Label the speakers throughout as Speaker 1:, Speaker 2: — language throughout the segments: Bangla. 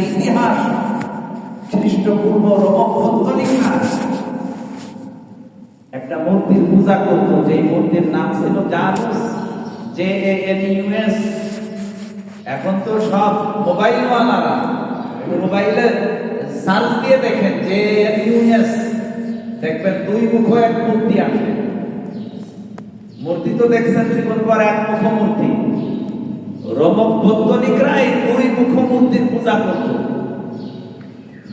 Speaker 1: ইতিহাস খ্রিস্টপূর্ব রোমপন্থী একটা মূর্তির পূজা করতো, যে মূর্তির নাম ছিল জানুস, JANUS। এখন তো সব মোবাইলওয়ালারা মোবাইলে সার্চ দিয়ে দেখেন JANUS, দেখবেন দুই মুখ এক মূর্তি আসে। মূর্তি তো দেখছেন জীবন পর এক মুখ মূর্তি। রোমপন্থীরা এই দুই মুখ মূর্তির পূজা করত।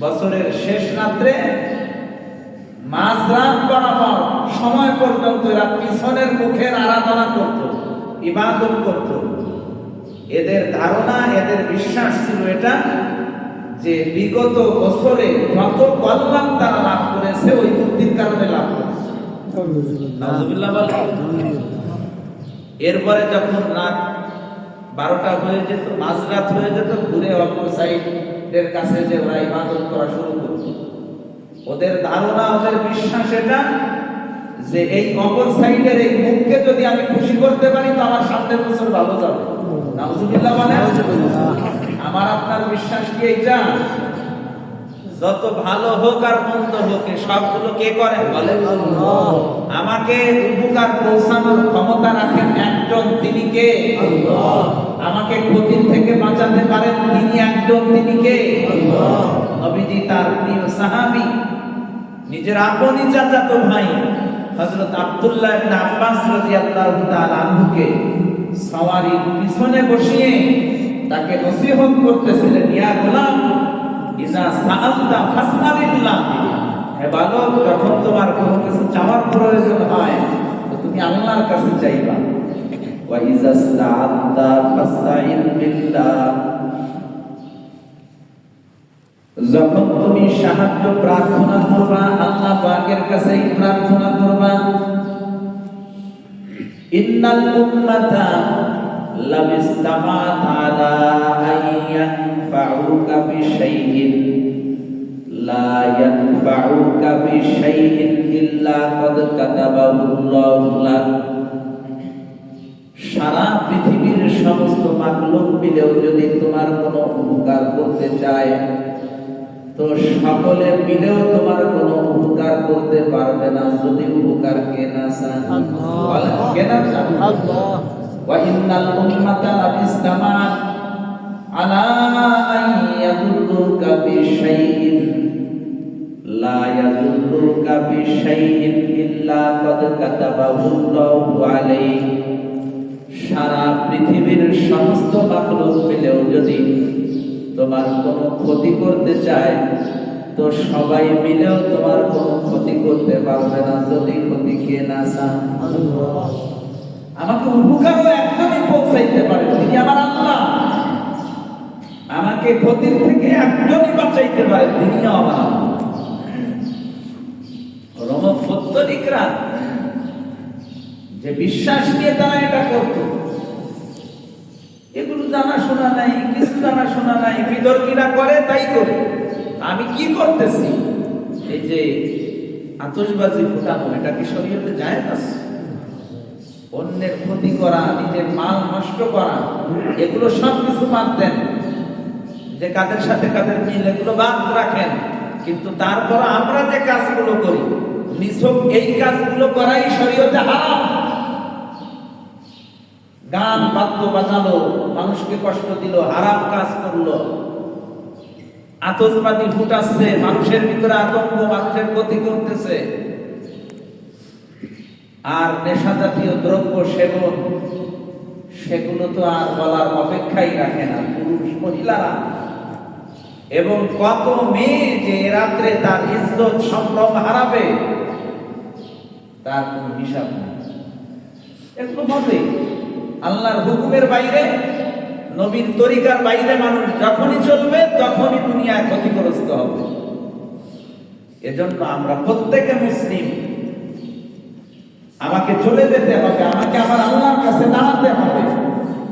Speaker 1: বছরের শেষ রাত্রে মাঝরাত বরাবর সময় পর্যন্ত এরা পিছনের মুখের আরাধনা করত, ইবাদত করত। এদের ধারণা, এদের বিশ্বাস ছিল এটা, যে বিগত বছরে যত কল্যাণ তারা লাভ করেছে ওই মূর্তির কারণে লাভ করেছে। নাউজুবিল্লাহ বলেন। এরপরে যখন রাত 12টা হয়ে যেত, মাঝরাত হয়ে যেত, ঘুরে অপর সাইডের কাছে যে ওরা ইবাদত করা শুরু করত। ওদের ধারণা, ওদের বিশ্বাস এটা, যে এই অপর সাইডের এই মুখকে যদি আমি খুশি করতে পারি তো আমার সামনের বছর ভালো যাবে। নাউজুবিল্লাহ বলেন। আমার আপনার বিশ্বাস কি এইটা? যত ভালো হোক আর মন্দ হোক সবগুলো কে করেন বলেন? আল্লাহ। আমাকে উপকার পৌঁছানোর ক্ষমতা রাখেন একজন, তিনি কে? আল্লাহ। আমাকে ক্ষতির থেকে বাঁচাতে পারেন তিনি একজন, তিনি কে? আল্লাহ। নবীজি তার প্রিয় সাহাবী, নিজের আপনি চাচাতো ভাই হযরত আব্দুল্লাহ ইবনে আব্বাস রাদিয়াল্লাহু তাআলা আনহুকে সওয়ারির পিছনে বসিয়ে তাকে নসিহত করতেছিলেন, ইয়া গোলাম ইজা সাআলতা ফাসআলিল্লাহ, হে বালক, যখন তোমার কোনো কিছু চাওয়ার প্রয়োজন হয় তো তুমি আল্লাহর কাছে চাইবা। ওয়া ইজা ইসতাআনতা ফাসতাইন বিল্লাহ, যখন তুমি সাহায্য প্রার্থনা করবা আল্লাহ পাকের কাছেই প্রার্থনা করবা। ইন্নাল উম্মাতা লামিস্তামাত আলা আইয়ানফাউকা বিশাইইন লা ইয়ানফাউকা বিশাইইন ইল্লা ক্বাদ কাতাবাহুল্লাহু লাক। সারা পৃথিবীর সমস্ত মাখলুক মিলেও যদি তোমার কোনো উপকার করতে চায় তো সকলে মিলেও তোমার কোনো উপকার করতে পারবে না যদি উপকার কে না চান। আল্লাহ। কে না চান? আল্লাহ। ওয়া ইন্নাল উম্মাতা লামিস্তামাত আলা আইয়াদুল্লুকা বিশাইইন লা ইয়াদুল্লুকা বিশাইইন ইল্লা ক্বাদ কাতাবাহুল্লাহু আলাইহি। সারা পৃথিবীর সমস্ত মাখলুক মিলেও যদি তোমার কোনো ক্ষতি করতে চায় তো সবাই মিলেও তোমার কোনো ক্ষতি করতে পারবে না যদি ক্ষতি কে না চান। আল্লাহ। আমাকে উপকারও একদমই পৌঁছাইতে পারে তিনি আমার আল্লাহ, আমাকে ক্ষতির থেকে একদমই বাঁচাইতে পারে তিনিও আমার আল্লাহ। রোমপন্থীরা যে বিশ্বাস নিয়ে তারা এটা করত, এগুলো জানা শোনা নাই, কিছু জানা শোনা নাই, বিতর্কীরা করে তাই করে। আমি কি করতেছি? এই যে আতশবাজি ফুটানো, এটা কি শরীয়তে জায়েজ আছে? অন্যের ক্ষতি করা, নিজের মাল নষ্ট করা, এগুলো সব কিছু বাদ দেন, যে কাদের সাথে কাদের মিল এগুলো বাদ রাখেন। কিন্তু তারপর আমরা যে কাজগুলো করি নিছক এই কাজগুলো করাই শরীয়তে হারাম। গান বাদ্য বাজালো, মানুষকে কষ্ট দিল, হারাম কাজ করলো, আতশবাজি ফুটাচ্ছে, মানুষের ভিতরে আতঙ্ক, মানুষের ক্ষতি করতেছে। আর নেশা জাতীয় দ্রব্য সেবন, সেগুলো তো আর বলার অপেক্ষাই রাখে না পুরুষ মহিলারা। এবং কত মেয়ে যে রাত্রে তার ইজ্জত সম্ভ্রম হারাবে তার কোনো হিসাব নেই। এগুলো হবে আল্লাহর হুকুমের বাইরে, নবীর তরিকার বাইরে মানুষ যখনই চলবে তখনই দুনিয়ায় ক্ষতিগ্রস্ত হবে। এজন্য আমরা প্রত্যেকে মুসলিম, আমাকে চলে যেতে হবে, আমাকে আমার আল্লাহর কাছে দাঁড়াতে হবে।